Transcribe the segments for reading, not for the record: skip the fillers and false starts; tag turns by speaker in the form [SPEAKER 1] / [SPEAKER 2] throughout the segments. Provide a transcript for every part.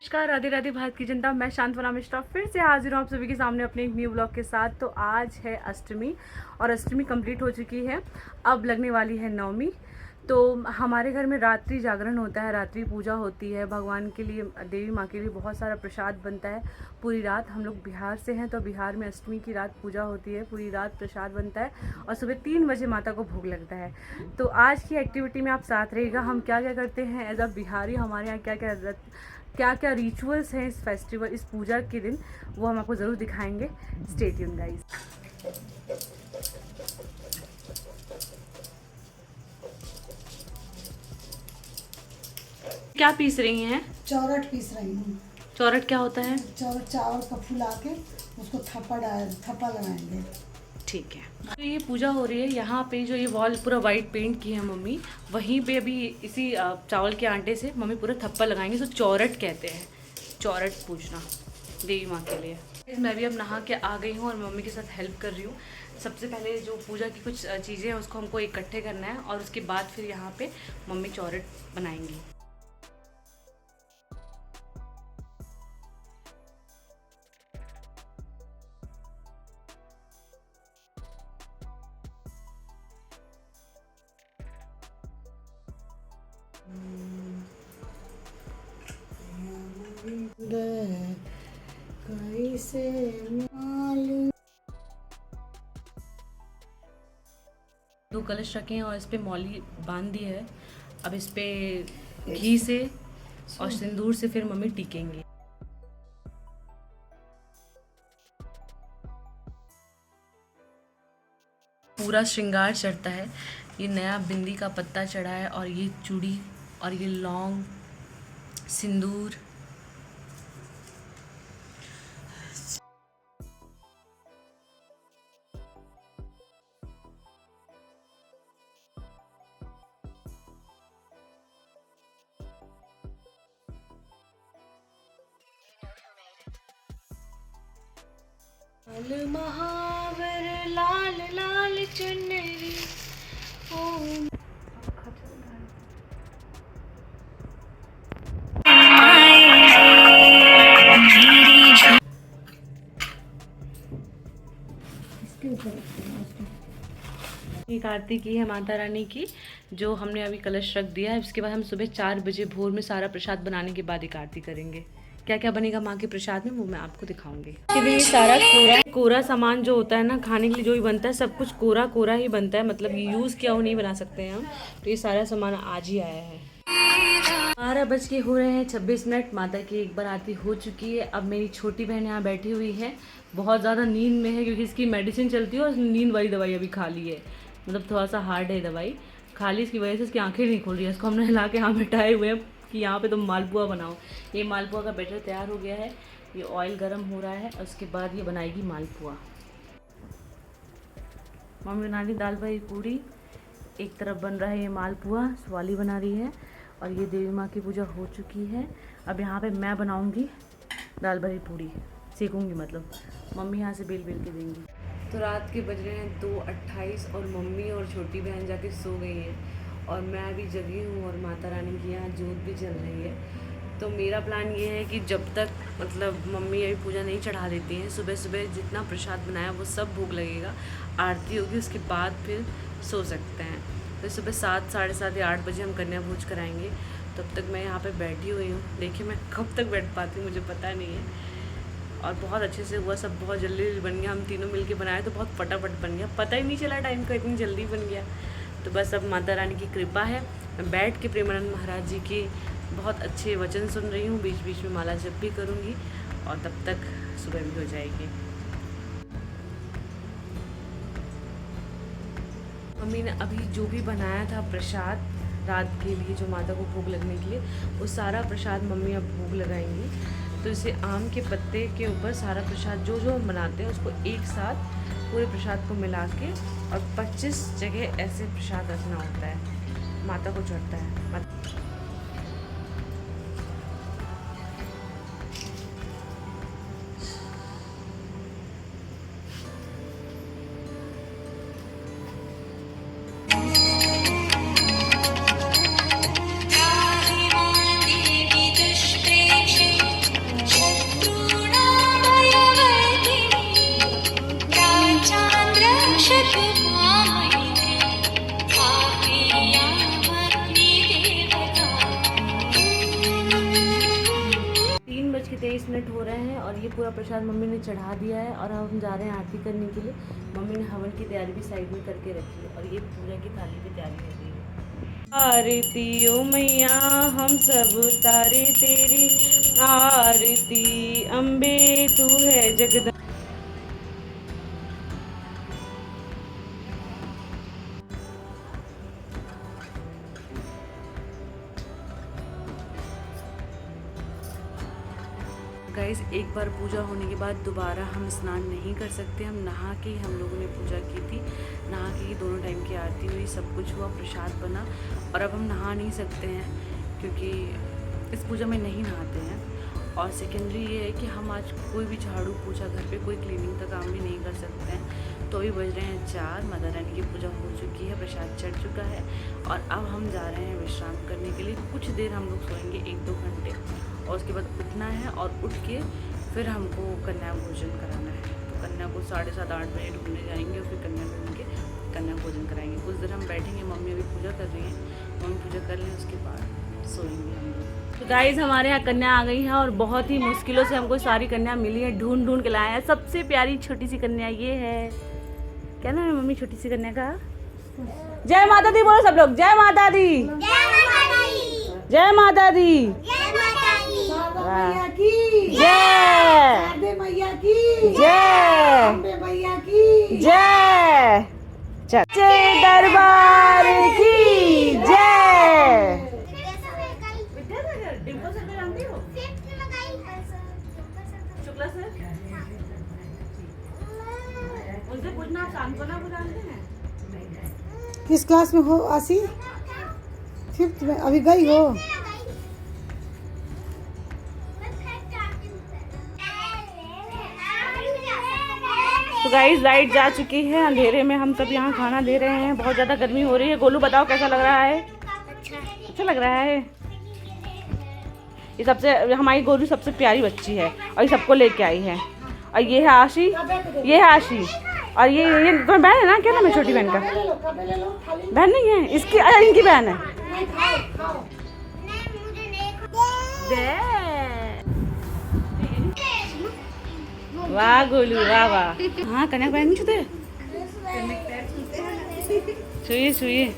[SPEAKER 1] नमस्कार, राधे राधे भारत की जनता। मैं शांतवना मिश्रा फिर से हाजिर हूँ आप सभी के सामने अपने एक न्यू ब्लॉग के साथ। तो आज है अष्टमी और अष्टमी कंप्लीट हो चुकी है, अब लगने वाली है नवमी। तो हमारे घर में रात्रि जागरण होता है, रात्रि पूजा होती है भगवान के लिए, देवी माँ के लिए बहुत सारा प्रसाद बनता है पूरी रात। हम लोग बिहार से हैं तो बिहार में अष्टमी की रात पूजा होती है, पूरी रात प्रसाद बनता है और सुबह 3 बजे माता को भोग लगता है। तो आज की एक्टिविटी में आप साथ रहिएगा, हम क्या क्या करते हैं एज अ बिहारी, हमारे यहाँ क्या क्या रिचुअल्स हैं इस फेस्टिवल, इस पूजा के दिन, वो हम आपको ज़रूर दिखाएंगे। Stay tuned guys. क्या पीस रही हैं?
[SPEAKER 2] चौरट पीस रही हूँ।
[SPEAKER 1] चौरट क्या होता है?
[SPEAKER 2] चौरट चावल का फुला के उसको थप्पा लगाएंगे।
[SPEAKER 1] ठीक है। तो ये पूजा हो रही है यहाँ पे, जो ये वॉल पूरा वाइट पेंट की है मम्मी, वहीं पे अभी इसी चावल के आटे से मम्मी पूरा थप्पा लगाएंगे। तो चौरट कहते हैं, चौरट पूजना देवी माँ के लिए। मैं भी अब नहा के आ गई हूँ और मम्मी के साथ हेल्प कर रही हूँ। सबसे पहले जो पूजा की कुछ चीज़ें हैं उसको हमको इकट्ठे करना है और उसके बाद फिर यहाँ पे मम्मी चौरट बनाएंगी।
[SPEAKER 2] कैसे मालूम।
[SPEAKER 1] 2 कलश रखे हैं और इस पे मौली बांध दी है। अब इस पे घी से और सिंदूर से फिर मम्मी टीकेंगी। पूरा श्रृंगार चढ़ता है, ये नया बिंदी का पत्ता चढ़ा है और ये चूड़ी और ये लौंग, सिंदूर। लाल महावर लाल लाल चुनरी ओ।
[SPEAKER 2] इसके ऊपर
[SPEAKER 1] ये आरती की है माता रानी की, जो हमने अभी कलश रख दिया है। इसके बाद हम सुबह 4 बजे भोर में सारा प्रसाद बनाने के बाद एक आरती करेंगे। क्या क्या बनेगा माँ के प्रसाद में वो मैं आपको दिखाऊंगी। ये सारा कोरा सामान जो होता है ना खाने के लिए, जो भी बनता है सब कुछ कोरा कोरा ही बनता है, मतलब यूज़ किया हुआ नहीं बना सकते हैं हम। तो ये सारा सामान आज ही आया है। 12 बज के हो रहे हैं 26 मिनट। माता की एक बार आरती हो चुकी है। अब मेरी छोटी बहन यहाँ बैठी हुई है, बहुत ज़्यादा नींद में है क्योंकि इसकी मेडिसिन चलती है और नींद वाली दवाई अभी खा ली है। मतलब थोड़ा सा हार्ड है दवाई, खा ली, इसकी वजह से इसकी आंखें नहीं खुल रही है। इसको हमने हिला के यहाँ बैठाए हुए हैं कि यहाँ पे तुम मालपुआ बनाओ। ये मालपुआ का बैटर तैयार हो गया है, ये ऑयल गर्म हो रहा है और उसके बाद ये बनाएगी मालपुआ। मम्मी बना रही दाल भरी पूरी, एक तरफ बन रहा है ये मालपुआ, स्वाली बना रही है और ये देवी माँ की पूजा हो चुकी है। अब यहाँ पे मैं बनाऊँगी दाल भरी पूरी, सेकूँगी मतलब, मम्मी यहाँ से बेल बेल के देंगी। तो रात के बज रहे हैं 2:28 और मम्मी और छोटी बहन जाके सो गई हैं और मैं अभी जगी हूँ और माता रानी की यहाँ जोत भी जल रही है। तो मेरा प्लान ये है कि जब तक मतलब मम्मी अभी पूजा नहीं चढ़ा देती हैं, सुबह सुबह जितना प्रसाद बनाया वो सब भोग लगेगा, आरती होगी, उसके बाद फिर सो सकते हैं। तो सुबह 7, साढ़े 7 या 8 बजे हम कन्या भोज कराएंगे। तब तक मैं यहाँ पे बैठी हुई हूँ, देखिए मैं कब तक बैठ पाती हूँ मुझे पता नहीं है। और बहुत अच्छे से हुआ, सब बहुत जल्दी जल्दी बन गया। हम तीनों मिलके बनाए तो बहुत फटाफट बन गया, पता ही नहीं चला टाइम का, इतनी जल्दी बन गया। तो बस अब माता रानी की कृपा है। मैं बैठ के प्रेमानंद महाराज जी के बहुत अच्छे वचन सुन रही हूँ, बीच बीच में माला जप भी करूँगी और तब तक सुबह भी हो जाएगी। मम्मी ने अभी जो भी बनाया था प्रसाद रात के लिए, जो माता को भोग लगने के लिए, वो सारा प्रसाद मम्मी अब भोग लगाएंगी। तो इसे आम के पत्ते के ऊपर सारा प्रसाद जो जो हम बनाते हैं उसको एक साथ पूरे प्रसाद को मिला के और 25 जगह ऐसे प्रसाद रखना होता है, माता को चढ़ता है। के 23 मिनट हो रहे हैं और ये पूरा प्रसाद मम्मी ने चढ़ा दिया है और अब हम जा रहे हैं आरती करने के लिए। मम्मी ने हवन की तैयारी भी साइड में करके रखी है और ये पूजा की थाली की तैयारी कर रही है। आरती ओ मैया हम सब तारे तेरी, आरती अम्बे तू है जगदम्बा। गाइस, एक बार पूजा होने के बाद दोबारा हम स्नान नहीं कर सकते। हम नहा के हम लोगों ने पूजा की थी, नहा के ही दोनों टाइम की आरती हुई, सब कुछ हुआ, प्रसाद बना और अब हम नहा नहीं सकते हैं क्योंकि इस पूजा में नहीं नहाते हैं। और सेकेंडरी ये है कि हम आज कोई भी झाड़ू पोछा घर पे कोई क्लीनिंग का काम भी नहीं कर सकते हैं। तो अभी बज रहे हैं 4, माता रानी की पूजा हो चुकी है, प्रसाद चढ़ चुका है और अब हम जा रहे हैं विश्राम करने के लिए। कुछ देर हम लोग सोएंगे, 1-2 घंटे, और उसके बाद उठना है और उठ के फिर हमको कन्या भोजन कराना है। तो कन्या को 7:30-8 बजे ढूंढने जाएंगे और फिर कन्या ढूंढ के कन्या भोजन कराएंगे। कुछ देर हम बैठेंगे, मम्मी अभी पूजा कर रही हैं, मम्मी पूजा कर लें उसके बाद सोएंगे हम लोग। तो गाइज़, हमारे यहाँ कन्या आ गई है और बहुत ही मुश्किलों से हमको सारी कन्या मिली है, ढूंढ ढूंढ के लाए हैं। सबसे प्यारी छोटी सी कन्या ये है। क्या नाम है मम्मी छोटी सी कन्या का? जय माता दी बोलो सब लोग, जय माता दी, जय माता दी,
[SPEAKER 2] मैया की
[SPEAKER 1] जय,
[SPEAKER 2] मैया की
[SPEAKER 1] जय,
[SPEAKER 2] मैया की
[SPEAKER 1] जय, सच्चे दरबार की जय। शुक्ला सर, उनसे पूछना आप सांत्वना को जानते हैं?
[SPEAKER 2] किस क्लास में हो आसी? 5th में। अभी गई हो?
[SPEAKER 1] तो गाइस, लाइट जा चुकी है, अंधेरे में हम सब यहाँ खाना दे रहे हैं। बहुत ज़्यादा गर्मी हो रही है। गोलू बताओ कैसा लग रहा है? अच्छा लग रहा है। ये सबसे, हमारी गोलू सबसे प्यारी बच्ची है और ये सबको लेके आई है। और ये है आशी, ये है आशी, और ये तुम्हारी बहन है ना? क्या नाम है छोटी बहन का? बहन नहीं है इसकी, अरे इनकी बहन है। वाह गोलू, वाह वाह। हाँ, कन्या बहन नहीं छूते, छुइए छुइए।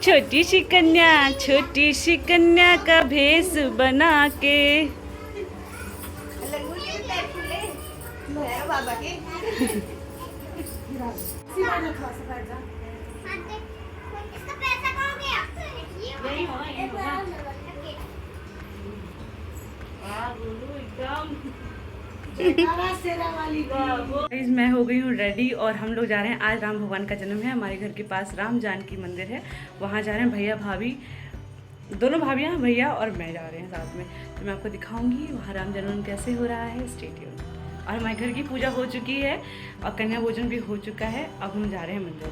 [SPEAKER 1] छोटी सी कन्या, छोटी सी कन्या का भेष बना के। मैं हो गई हूँ रेडी और हम लोग जा रहे हैं। आज राम भगवान का जन्म है, हमारे घर के पास राम जानकी मंदिर है, वहाँ जा रहे हैं। भैया भाभी, दोनों भाभियाँ, भैया और मैं जा रहे हैं साथ में। तो मैं आपको दिखाऊंगी वहाँ राम जन्म कैसे हो रहा है। Stay tuned. और हमारे घर की पूजा हो चुकी है और कन्या भोजन भी हो चुका है। अब हम जा रहे हैं मंदिर।